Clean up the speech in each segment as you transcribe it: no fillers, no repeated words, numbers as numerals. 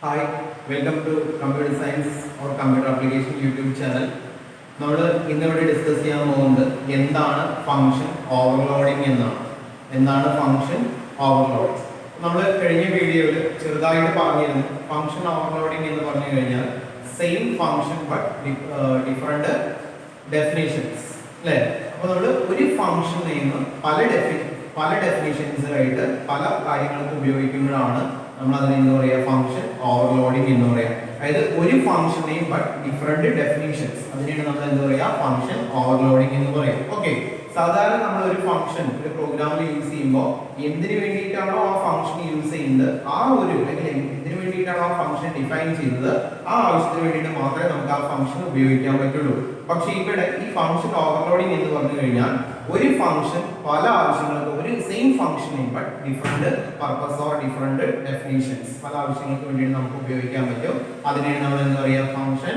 Hi, welcome to Computer Science or Computer Application YouTube channel. നമ്മൾ ഇന്നിവിടെ discuss ചെയ്യാൻ പോകുന്നത് എന്താണ് ഫംഗ്ഷൻ ഓവർലോഡിംഗ് എന്താണ് ഫംഗ്ഷൻ ഓവർലോഡ്. നമ്മൾ കഴിഞ്ഞ വീഡിയോയിൽ ചെറുതായിട്ട് പറഞ്ഞിരുന്നു ഫംഗ്ഷൻ ഓവർലോഡിംഗ് എന്ന് പറഞ്ഞു കഴിഞ്ഞാൽ same function but different definitions അല്ലേ. അപ്പോൾ നമ്മൾ ഒരു ഫംഗ്ഷൻ നെയിം പല ഡെഫിനേഷൻസിലായിട്ട് പല കാര്യങ്ങൾക്ക് ഉപയോഗിക്കുമ്പോഴാണ് നമ്മൾ അതിനെ എന്താ പറയുക ഫംഗ്ഷൻ ഓവർലോഡിംഗ് എന്ന് പറയാം. അതായത് ഒരു function name but different definitions, അതിനെയാണ് നമ്മൾ എന്താ പറയുക ഫംഗ്ഷൻ ഓവർലോഡിംഗ് എന്ന് പറയും. ഓക്കെ, സാധാരണ നമ്മൾ ഒരു ഫംഗ്ഷൻ ഒരു പ്രോഗ്രാമിൽ യൂസ് ചെയ്യുമ്പോൾ എന്തിനു വേണ്ടിയിട്ടാണോ ആ ഫംഗ്ഷൻ യൂസ് ചെയ്യുന്നത് ആ ഒരു അല്ലെങ്കിൽ എന്തിനു വേണ്ടിയിട്ടാണോ ആ ഫംഗ്ഷൻ ഡിഫൈൻ ചെയ്തത് ആ ആവശ്യത്തിന് വേണ്ടിയിട്ട് മാത്രമേ നമുക്ക് ആ ഫംഗ്ഷൻ ഉപയോഗിക്കാൻ പറ്റുള്ളൂ. പക്ഷേ ഇവിടെ ഈ ഫംഗ്ഷൻ ഓവർലോഡിംഗ് എന്ന് പറഞ്ഞു കഴിഞ്ഞാൽ ഒരു ഫംഗ്ഷൻ പല ആവശ്യങ്ങൾക്ക് ഒരു same function but different purpose or different definitions പല ആവശ്യങ്ങൾക്ക് വേണ്ടിയിട്ട് നമുക്ക് ഉപയോഗിക്കാൻ പറ്റും. അതിനെയാണ് നമ്മൾ എന്താ പറയുക ഫംഗ്ഷൻ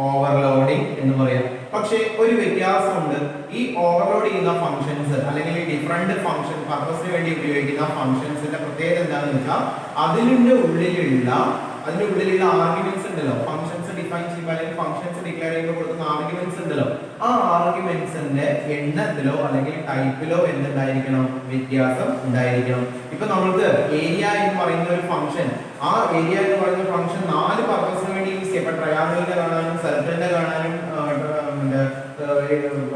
ഓവർലോഡിംഗ് എന്ന് പറയാം. പക്ഷേ ഒരു വ്യത്യാസമുണ്ട്. ഈ ഓവർലോഡ് ചെയ്യുന്ന ഫംഗ്ഷൻസ് അല്ലെങ്കിൽ ഡിഫറെന്റ് ഫംഗ്ഷൻ പർപ്പസിന് വേണ്ടി ഉപയോഗിക്കുന്ന ഫംഗ്ഷൻസിന്റെ പ്രത്യേകത എന്താണെന്ന് വെച്ചാൽ അതിന്റെ ഉള്ളിലുള്ള ആർഗ്യുമെന്റ്സ് ഉണ്ടല്ലോ, ഫംഗ്ഷൻസ് ഡിഫൈൻ ചെയ്യുമ്പോൾ അല്ലെങ്കിൽ ഫംഗ്ഷൻസ് ഡിക്ലെയർ ചെയ്യുമ്പോൾ കൊടുക്കുന്ന ആർഗ്യുമെന്റ്സ് ഉണ്ടല്ലോ, ആ ആർഗ്യുമെന്റ്സിന്റെ എണ്ണത്തിലോ അല്ലെങ്കിൽ ടൈപ്പിലോ എന്തുണ്ടായിരിക്കണം വ്യത്യാസം ഉണ്ടായിരിക്കണം. ഇപ്പൊ നമ്മൾക്ക് ഏരിയ എന്ന് പറയുന്ന ഒരു ഫംഗ്ഷൻ, ആ ഏരിയ എന്ന് പറയുന്ന ഫംഗ്ഷൻ 4 പർപ്പസിന് വേണ്ടി യൂസ് ചെയ്യാം. ഇപ്പൊ ട്രയാങ്കിളിന്റെ കാണാനും സർക്കിളിന്റെ കാണാനും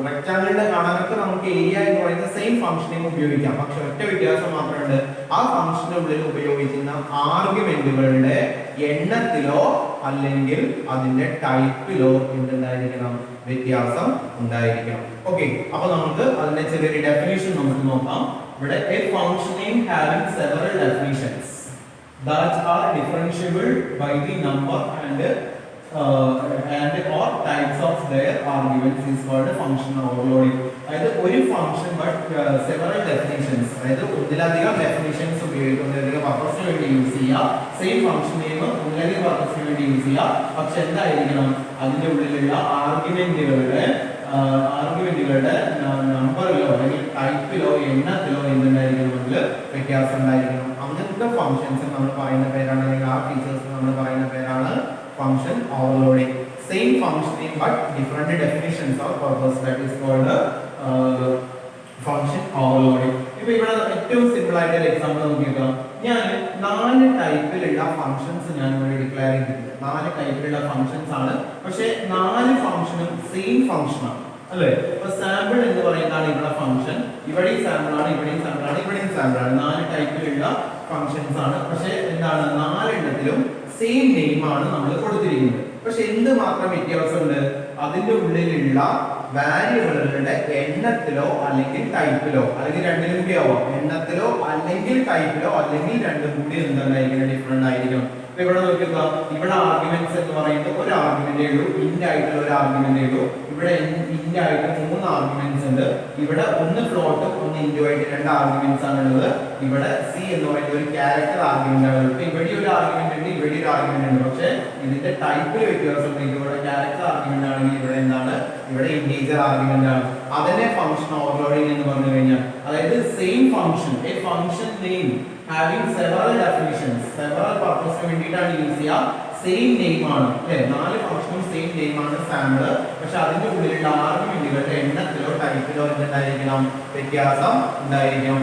റെക്ടാങ്കിളിന്റെ കാണാനൊക്കെ നമുക്ക് ഏരിയ എന്ന് പറയുന്ന സെയിം ഫംഗ്ഷനെയും ഉപയോഗിക്കാം. പക്ഷെ ഒറ്റ വ്യത്യാസം മാത്രമുണ്ട്, ആ ഫംഗ്ഷന്റെ ഉള്ളിൽ ഉപയോഗിക്കുന്ന ആർഗ്യുമെന്റുകളുടെ എണ്ണത്തിലോ അല്ലെങ്കിൽ അതിന്റെ ടൈപ്പിലോ എന്തുണ്ടായിരിക്കണം വ്യത്യാസം ഉണ്ടായിരിക്കണം. ഓക്കെ, അപ്പൊ നമുക്ക് അതിന്റെ ചെറിയൊരു ഡെഫിനിഷൻ നമുക്ക് നോക്കാം. ഇവിടെ a function name having several definitions that are differentiable by the number and or types of their arguments is called function overloading. അതായത് ഒരു ഫംഗ്ഷൻ ബട്ട് സെവറൽ ഡെഫിനിഷൻസ്, അതായത് ഒന്നിലധികം ഡെഫിനിഷൻസ് ഉപയോഗിക്കുക, ഒന്നിലധികം പർപ്പസിന് വേണ്ടി യൂസ് ചെയ്യുക. സെയിം ഫംഗ്ഷൻ നെയിം ഒന്നിലധികം പർപ്പസിന് വേണ്ടി യൂസ് ചെയ്യുക. പക്ഷെ എന്തായിരിക്കണം അതിന്റെ ഉള്ളിലുള്ള ആർഗ്യുമെന്റുകളുടെ നമ്പറിലോ അല്ലെങ്കിൽ ടൈപ്പിലോ എണ്ണത്തിലോ എന്തുണ്ടായിരിക്കണം അതിൽ വ്യത്യാസം ഉണ്ടായിരിക്കണം. അങ്ങനത്തെ ഫംഗ്ഷൻസ് നമ്മൾ പറയുന്ന പേരാണ്, അല്ലെങ്കിൽ ആ ഫീച്ചേഴ്സ് നമ്മൾ പറയുന്ന പേരാണ് function overloading. Same function name but different definitions of purpose, that is called function overloading. ഇപ്പൊ ഇവിടെ ഏറ്റവും സിമ്പിൾ ആയിട്ട് ഒരു എക്സാമ്പിൾ നോക്കിയേക്കാം. ഞാൻ 4 ടൈപ്പിലുള്ള ഫംഗ്ഷൻസ് ഞാൻ ഇവിടെ ഡിക്ലെയർ ചെയ്തിട്ടുണ്ട്. 4 ടൈപ്പിലുള്ള ഫംഗ്ഷൻസ് ആണ്, പക്ഷെ 4 ഫംഗ്ഷനും സെയിം ഫംഗ്ഷൻ ആണ് അല്ലേ. ഇപ്പൊ സാമ്പിൾ എന്ന് പറയുന്നതാണ് ഇവിടെ ഫംഗ്ഷൻ, ഇവിടെയും സാമ്പിൾ ആണ്, ഇവിടെയും സാമ്പിൾ ആണ്, ഇവിടെയും സാമ്പിൾ ആണ്. 4 ടൈപ്പിലുള്ള ഫംഗ്ഷൻസ് ആണ്, പക്ഷെ എന്താണ് 4 എണ്ണത്തിലും സെയിം നെയിം ആണ് നമ്മൾ കൊടുത്തിരിക്കുന്നത്. പക്ഷെ എന്ത് മാത്രം വ്യത്യാസമുണ്ട്, അതിന്റെ ഉള്ളിലുള്ള വാരിയബിളുകളുടെ എണ്ണത്തിലോ അല്ലെങ്കിൽ ടൈപ്പിലോ, അല്ലെങ്കിൽ രണ്ടിലും കൂടി ആവാം, എണ്ണത്തിലോ അല്ലെങ്കിൽ ടൈപ്പിലോ അല്ലെങ്കിൽ രണ്ടും കൂടി എന്തായിരിക്കണം ഡിഫറെന്റ് ആയിരിക്കും. ഇപ്പൊ ഇവിടെ നോക്കുക, ഇവിടെ ആർഗ്യുമെന്റ്സ് എന്ന് പറയുന്നത് ഒരു ആർഗ്യുമെന്റേ ഉള്ളൂ, ഇന്റ് ആയിട്ടുള്ള ഒരു ആർഗ്യുമെന്റേ ഉള്ളൂ. ഇവിടെ ഇന്റ് ആയിട്ട് 3 ആർഗ്യുമെന്റ്സ് ഉണ്ട്. ഇവിടെ ഒന്ന് ഫ്ലോട്ടും ഒന്ന് ഇൻറ്റു ആയിട്ട് 2 ആർഗ്യുമെന്റ്സ് ആണ് ഉള്ളത്. ഇവിടെ സി എന്ന് പറയുന്ന ഒരു ക്യാരക്ടർ ആർഗ്യുമെന്റ് ആണ്. ഇപ്പൊ ഇവിടെ ഒരു ആർഗ്യുമെന്റ് ഉണ്ട്, ഇവിടെ ഒരു ആർഗ്യുമെന്റ് ഉണ്ട്, പക്ഷെ ഇതിന്റെ ടൈപ്പിൽ വ്യത്യാസമുണ്ട്. ഇവിടെ ക്യാരക്ടർ ആർഗ്യുമെന്റ് ആണെങ്കിൽ ഇവിടെ എന്താണ്, ഇവിടെ ഇന്റീജർ ആർഗ്യുമെന്റ് ആണ്. അതിനെ ഫംഗ്ഷൻ ഓവർലോഡിംഗ് എന്ന് പറഞ്ഞു കഴിഞ്ഞാൽ, അതായത് same function, A function name having several definitions, several purposes വേണ്ടിയിട്ടാണ് യൂസ് ചെയ്യുക. സെയിം നെയിം ആണ് അല്ലേ, 4 ഫംഗ്ഷനും സെയിം നെയിം ആണ് സാമ്പിൾ, പക്ഷെ അതിന്റെ ഉള്ളിലുള്ള ആർഗ്യുമെന്റുകളുടെ എണ്ണത്തിലോ ടൈപ്പിലോ എന്തുണ്ടായിരിക്കണം വ്യത്യാസം ഉണ്ടായിരിക്കണം.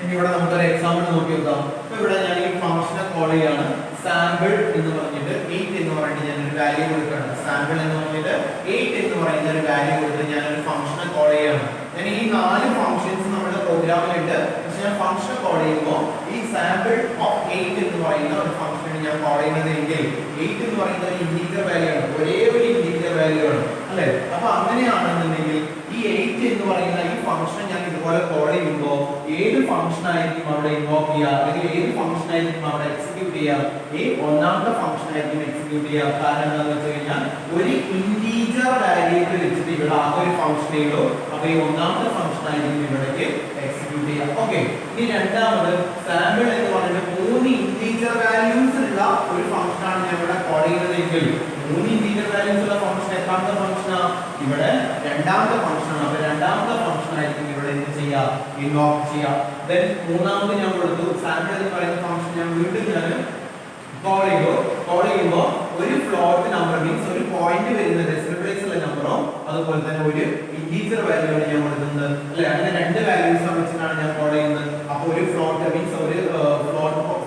ഇനി ഇവിടെ നമുക്കൊരു എക്സാമ്പിൾ നോക്കി നോക്കാം. അപ്പൊ ഇവിടെ ഞാൻ ഈ ഫംഗ്ഷനെ കോൾ ചെയ്യാണ് സാമ്പിൾ എന്ന് പറഞ്ഞിട്ട് 8 എന്ന് പറഞ്ഞിട്ട് ഞാൻ ഒരു വാല്യൂ കൊടുക്കുകയാണ്. സാമ്പിൾ എന്ന് പറഞ്ഞിട്ട് 8 എന്ന് പറയുന്ന ഒരു വാല്യൂ കൊടുത്ത് ഞാൻ ഒരു ഫംഗ്ഷനെ കോൾ ചെയ്യാണ്. ഞാൻ ഈ 4 ഫംഗ്ഷൻസ് നമ്മുടെ പ്രോഗ്രാമിലുണ്ട്, പക്ഷെ ഞാൻ ഫംഗ്ഷൻ കോൾ ചെയ്യുമ്പോൾ ഈ സാമ്പിൾ ഓഫ് 8 എന്ന് പറയുന്ന ഒരു ഫംഗ്ഷനാണ് ഞാൻ കോൾ ചെയ്യുന്നത് എങ്കിൽ 8 എന്ന് പറയുന്ന ഒരു ഇന്റീജർ വാല്യൂ ആണ്, ഒരേ ഒരു ഇന്റീജർ വാല്യൂ ആണ് അല്ലേ. അപ്പൊ അങ്ങനെയാണെന്നുണ്ടെങ്കിൽ ഈ 8 എന്ന് പറയുന്ന ഈ ഫംഗ്ഷൻ ഞാൻ ഇതുപോലെ കോൾ ചെയ്യുമ്പോൾ ഏത് ഫംഗ്ഷൻ ആയിരിക്കും അവിടെ ഇൻവോക്ക് ചെയ്യുക, അല്ലെങ്കിൽ ഏത് ഫംഗ്ഷൻ ആയിരിക്കും അവിടെ എക്സിക്യൂട്ട് ചെയ്യുക? ഈ ഒന്നാമത്തെ ഫംഗ്ഷൻ ആയിരിക്കും എക്സിക്യൂട്ട് ചെയ്യുക. കാരണം എന്താണെന്ന് വെച്ച് കഴിഞ്ഞാൽ ഒരു ഇന്റീജർ വാല്യൂക്ക് വെച്ചിട്ട് ഇവിടെ ആ ഒരു ഫംഗ്ഷൻ ഉള്ളൂ. അപ്പൊ ഈ ഒന്നാമത്തെ ഫംഗ്ഷൻ ആയിരിക്കും ഇവിടേക്ക് എക്സിക്യൂട്ട് ചെയ്യുക. ഓക്കെ, ഇനി രണ്ടാമത് സാമ്പിൾ എന്ന് പറയുന്നത് 3 ഇന്റീജർ വാല്യൂസ് ഉള്ള ഒരു ഫംഗ്ഷൻ ആണ് ഞാൻ ഇവിടെ കോൾ ചെയ്യുന്നതെങ്കിൽ 3 ഇന്റീജർ വാല്യൂസ് ഉള്ള ഫംഗ്ഷൻ എത്രാമത്തെ ഫംഗ്ഷനാണ്? ഇവിടെ രണ്ടാമത്തെ ഫംഗ്ഷൻ ആണ്. അപ്പൊ രണ്ടാമത്തെ ഫംഗ്ഷൻ ആയിരിക്കും ഇവിടെ എന്ത് ചെയ്യുക, ഇൻവോക്ക് ചെയ്യുക. ദെൻ മൂന്നാമത് ഞാൻ കൊടുത്തു സാമ്പിൾ എന്ന് പറയുന്ന ഫംഗ്ഷൻ ഞാൻ വീണ്ടും കോൾ ചെയ്യുമ്പോൾ ഒരു ഫ്ലോട്ട് നമ്പർ മീൻസ് ഒരു പോയിന്റ് വരുന്ന ഡെസിമൽ പ്ലേസ് ഉള്ള നമ്പറോ അതുപോലെ തന്നെ ഒരു ഇന്റീജർ വാല്യൂ ആണ് ഞാൻ കൊടുക്കുന്നത് അല്ലെ, അങ്ങനെ രണ്ട് വാല്യൂസ് വെച്ചിട്ടാണ് ഞാൻ കോൾ ചെയ്യുന്നത്. അപ്പോൾ ഒരു ഫ്ലോട്ട് മീൻസ് ഒരു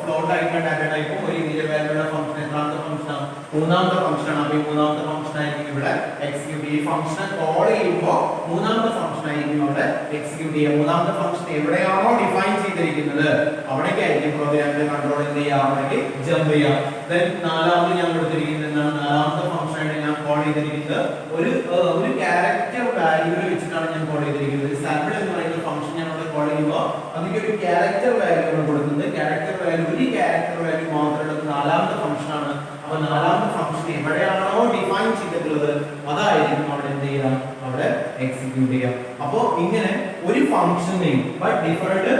ഫ്ലോട്ട് ആയിട്ടുള്ള ഡാറ്റ ടൈപ്പും ഒരു ഇന്റീജർ വാല്യൂയുടെ ഫംഗ്ഷൻ എത്രാമത്തെ ഫംഗ്ഷനാണ്, മൂന്നാമത്തെ ഫംഗ്ഷനാണ്. അപ്പോൾ ഈ മൂന്നാമത്തെ ഫംഗ്ഷൻ ആയിരിക്കും ഇവിടെ എക്സിക്യൂട്ട്. ഈ ഫംഗ്ഷനെ കോൾ ചെയ്യുമ്പോൾ മൂന്നാമത്തെ ഫംഗ്ഷൻ ആയിരിക്കും അവിടെ എക്സിക്യൂട്ട് ചെയ്യുക. മൂന്നാമത്തെ ഫംഗ്ഷൻ എവിടെയാണോ ഡിഫൈൻ ചെയ്തിരിക്കുന്നത് അവിടേക്കായിരിക്കും പ്രോഗ്രാമിന്റെ കൺട്രോൾ എന്ത് ചെയ്യുക, അവിടേക്ക് ജമ്പ് ചെയ്യുക. ദെൻ നാലാമത് ഞാൻ കൊടുത്തിരിക്കുന്നത് എന്താണ്, നാലാമത്തെ ഫംഗ്ഷൻ ആയിട്ട് ഞാൻ കോൾ ചെയ്തിരിക്കുന്നത് ഒരു ക്യാരക്ടർ വാല്യൂ വെച്ചിട്ടാണ് ഞാൻ കോൾ ചെയ്തിരിക്കുന്നത്. സാമ്പിൾ എന്ന് പറയുന്ന ഫംഗ്ഷൻ ഞാൻ അവിടെ കോൾ ചെയ്യുമ്പോൾ അതിന്റെ ഒരു ക്യാരക്ടർ വാല്യൂ ആണ് കൊടുക്കുന്നത്. ക്യാരക്ടർ വാല്യൂ ഒരു ക്യാരക്ടർ വാല്യൂ മാത്രമുള്ളത് നാലാമത്തെ ഫംഗ്ഷൻ ആണ്. അപ്പോൾ നാലാമത്തെ ഫംഗ്ഷൻ എവിടെയാണോ ഡിഫൈൻ ചെയ്തിട്ടുള്ളത് അതായിരിക്കും അവിടെ എന്ത് ചെയ്യുക, അവിടെ എക്സിക്യൂട്ട് ചെയ്യുക. അപ്പോൾ ഇങ്ങനെ ഒരു function name but different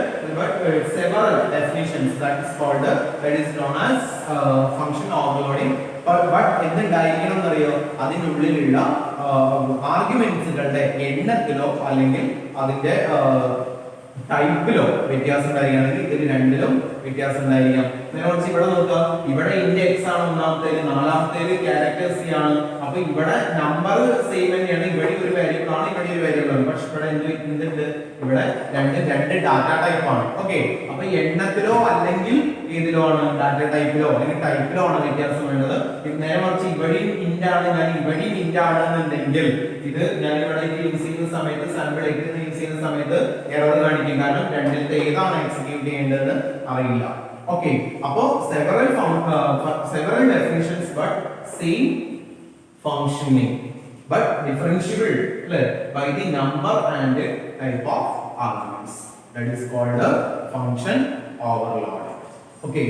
several definitions that is called that is known as function overloading. but എന്തുണ്ടായിരിക്കണം എന്നറിയോ, അതിനുള്ളിലുള്ള ആർഗ്യുമെന്റ്സുകളുടെ എണ്ണത്തിലോ അല്ലെങ്കിൽ അതിന്റെ ടൈപ്പിലോ വ്യത്യാസം ഉണ്ടായിരിക്കുകയാണെങ്കിൽ ഇതിൽ രണ്ടിലും വ്യത്യാസം ഉണ്ടായിരിക്കാം. നേരെ ഇവിടെ നോക്കുക, ഇവിടെ ഇൻഡെക്സ് ആണ് ഒന്നാമത്തേല്, നാലാമത്തേല് ക്യാരക്ടർ സി ആണ്. അപ്പൊ ഇവിടെ നമ്പർ സെയിം തന്നെയാണ്, ഇവിടെ ഒരു വേരിയബിൾ ആണ്, ഇവിടെ ഒരു വേരിയബിൾ ആണ്. പക്ഷെ ഇവിടെ എന്തുണ്ട്, ഇവിടെ രണ്ട് ഡാറ്റ ടൈപ്പ് ആണ്. ഓക്കെ, അപ്പൊ എണ്ണത്തിലോ അല്ലെങ്കിൽ ഏതിലോ ആണ്, ഡാറ്റ ടൈപ്പിലോ അല്ലെങ്കിൽ ടൈപ്പിലോ ആണ് വ്യത്യാസം വേണ്ടത്. നേരെ മറിച്ച് ഇവിടെയും ഇന്റ് ആണ്, ഞാൻ ഇവിടെയും ഇന്റ് ആണെന്നുണ്ടെങ്കിൽ ഇത് ഞാൻ ഇവിടെ യൂസ് ചെയ്യുന്ന സമയത്ത് സാമ്പിൾ യൂസ് ചെയ്യുന്ന സമയത്ത് എറർ കാണിക്കും, കാരണം രണ്ടിലത്തെ ഏതാണ് എക്സിക്യൂട്ട് ചെയ്യേണ്ടതെന്ന് അറിയില്ല. ഓക്കെ, അപ്പോ several definitions but same functioning but differentiable by the number and type of arguments. That is called a function overload. Okay.